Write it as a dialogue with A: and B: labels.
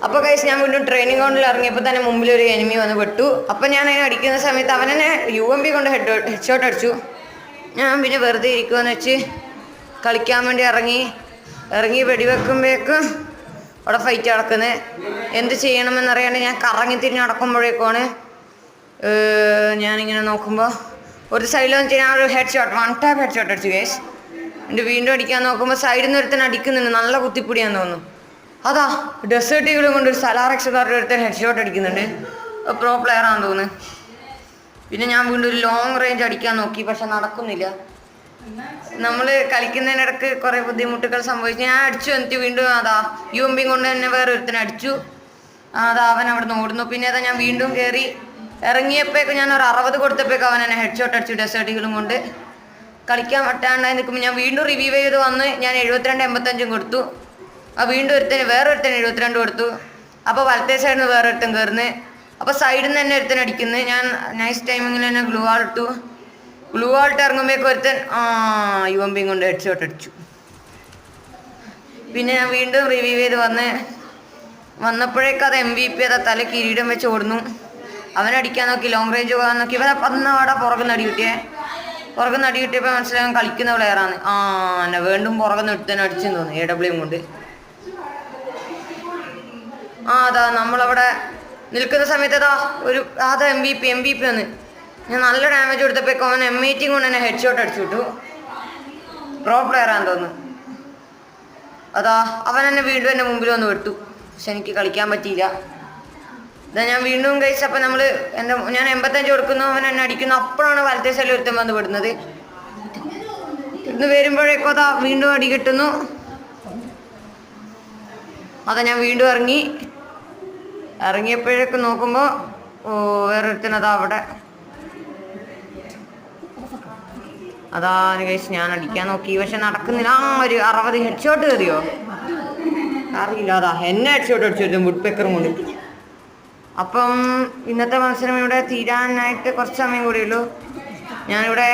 A: അപ്പോൾ ഗൈസ് ഞാൻ വീണ്ടും ട്രെയിനിങ് ഗ്രൗണ്ടിൽ ഇറങ്ങിയപ്പോൾ തന്നെ മുമ്പിൽ ഒരു എനിമി വന്ന് പെട്ടു. അപ്പോൾ ഞാൻ അതിനെ അടിക്കുന്ന സമയത്ത് അവനെന്നെ UMP കൊണ്ട് ഹെഡ് ഷോട്ട് അടിച്ചു. ഞാൻ പിന്നെ വെറുതെ ഇരിക്കുമെന്ന് വെച്ച് കളിക്കാൻ വേണ്ടി ഇറങ്ങി വെടിവെക്കുമ്പോഴേക്കും അവിടെ ഫൈറ്റ് നടക്കുന്നത്. എന്ത് ചെയ്യണമെന്നറിയാണ്ട് ഞാൻ കറങ്ങി തിരിഞ്ഞ് നടക്കുമ്പോഴേക്കാണ് ഞാനിങ്ങനെ നോക്കുമ്പോൾ ഒരു സൈഡിൽ വെച്ച് ഞാൻ ഒരു വൺ ടാപ്പ് ഹെഡ് ഷോട്ട് അടിച്ചു ഗൈസ്. എന്നിട്ട് വീണ്ടും അടിക്കാൻ നോക്കുമ്പോൾ സൈഡിൽ നിന്ന് ഒരുത്തൻ അടിക്കുന്നുണ്ട്, നല്ല കുത്തിപ്പിടിയാന്ന് തോന്നുന്നു. അതാ ഡെസേർട്ട് ഈഗിളും കൊണ്ട് ഒരു സലാറക്സക്കാരുടെ ഒരുത്തൻ ഹെഡ് ഷോട്ട് അടിക്കുന്നുണ്ട്, പ്രോ പ്ലെയർ ആണെന്ന് തോന്നുന്നു. പിന്നെ ഞാൻ വീണ്ടും ഒരു ലോങ് റേഞ്ച് അടിക്കാൻ നോക്കി, പക്ഷെ നടക്കുന്നില്ല. നമ്മൾ കളിക്കുന്നതിനിടക്ക് കുറേ ബുദ്ധിമുട്ടുകൾ സംഭവിച്ചു. ഞാൻ അടിച്ചു എന്നിട്ട് വീണ്ടും അതാ UMP കൊണ്ട് തന്നെ വേറെ ഒരുത്തനെ അടിച്ചു. അതാ അവൻ അവിടെ നിന്ന് ഓടുന്നു. പിന്നെ അതാ ഞാൻ വീണ്ടും കയറി ഇറങ്ങിയപ്പോഴേക്കും ഞാൻ ഒരു 60 കൊടുത്തപ്പോഴേക്കും അവൻ എന്നെ ഹെഡ് ഷോട്ട് അടിച്ചു ഡെസേർട്ട് ഈഗിളും കൊണ്ട്. കളിക്കാൻ പറ്റാണ്ടായി നിൽക്കുമ്പോൾ ഞാൻ വീണ്ടും റിവ്യൂ ചെയ്ത് വന്ന് ഞാൻ 72-85 കൊടുത്തു. വീണ്ടും വേറെ ഒരുത്തന് 72 കൊടുത്തു. അപ്പോൾ വലത്തെ സൈഡിൽ നിന്ന് വേറെ ഒരുത്തൻ കയറുന്നത്. അപ്പോൾ സൈഡിൽ നിന്ന് തന്നെ ഒരുത്തൻ അടിക്കുന്നത്. ഞാൻ നൈസ് ടൈമിങ്ങിൽ തന്നെ ഗ്ലൂ ആൾട്ട് ഇറങ്ങുമ്പോഴേക്കും ഒരുത്തൻ UMP കൊണ്ട് ഹെഡ് ഷോട്ട് അടിച്ചു. പിന്നെ ഞാൻ വീണ്ടും റിവ്യൂ ചെയ്ത് വന്നപ്പോഴേക്കും അത് MVP അതാ തല കിരീടം വെച്ച് ഓടുന്നു. അവനടിക്കാൻ നോക്കി, ലോങ് റേഞ്ച് പോകാൻ നോക്കി. ഇവനെ അവിടെ പുറകുന്ന് അടി കിട്ടിയപ്പോൾ മനസ്സിലാകാൻ കളിക്കുന്ന പ്ലെയറാണ്. എന്നെ വീണ്ടും പുറകുന്ന് എടുത്തന്നെ അടിച്ചെന്ന് തോന്നുന്നു AWM കൊണ്ട്. അതാ നമ്മളവിടെ നിൽക്കുന്ന സമയത്ത് MVP വന്ന് ഞാൻ നല്ല ഡാമേജ് കൊടുത്തപ്പോൾ അവൻ M18 കൊണ്ട് തന്നെ ഹെഡ് ഷോട്ട് അടിച്ചു വിട്ടു. പ്രോ പ്ലെയറാന്ന് തോന്നുന്നു. അവൻ എന്നെ വീണ്ടും എൻ്റെ മുമ്പിൽ വന്ന് വിട്ടു, പക്ഷെ എനിക്ക് കളിക്കാൻ പറ്റിയില്ല. ഞാൻ വീണ്ടും കഴിച്ച്. അപ്പം ഞാൻ 85 കൊടുക്കുന്നു, അവൻ എന്നെ അടിക്കുന്നു. അപ്പോഴാണ് വലത്തെ സൈഡിൽ ഒരുത്തൻ വന്ന് വിടുന്നത്. ഇന്ന് വരുമ്പോഴേക്കും വീണ്ടും അടി കിട്ടുന്നു. ഞാൻ വീണ്ടും ഇറങ്ങിയപ്പോഴേക്കും നോക്കുമ്പോൾ വേറൊരുത്തൻ അവിടെ കഴിച്ച് ഞാൻ അടിക്കാൻ നോക്കി, പക്ഷെ നടക്കുന്നില്ല. ഒരു 60 ഹെഡ് ഷോട്ട് കയറിയോ അറിയില്ല. എന്നെ ഹെഡ് ഷോട്ട് അടിച്ചു വുഡ് പെക്കറും കൊണ്ട്. അപ്പം ഇന്നത്തെ മത്സരം ഇവിടെ തീരാനായിട്ട് കുറച്ച് സമയം കൂടിയുള്ളൂ. ഞാനിവിടെ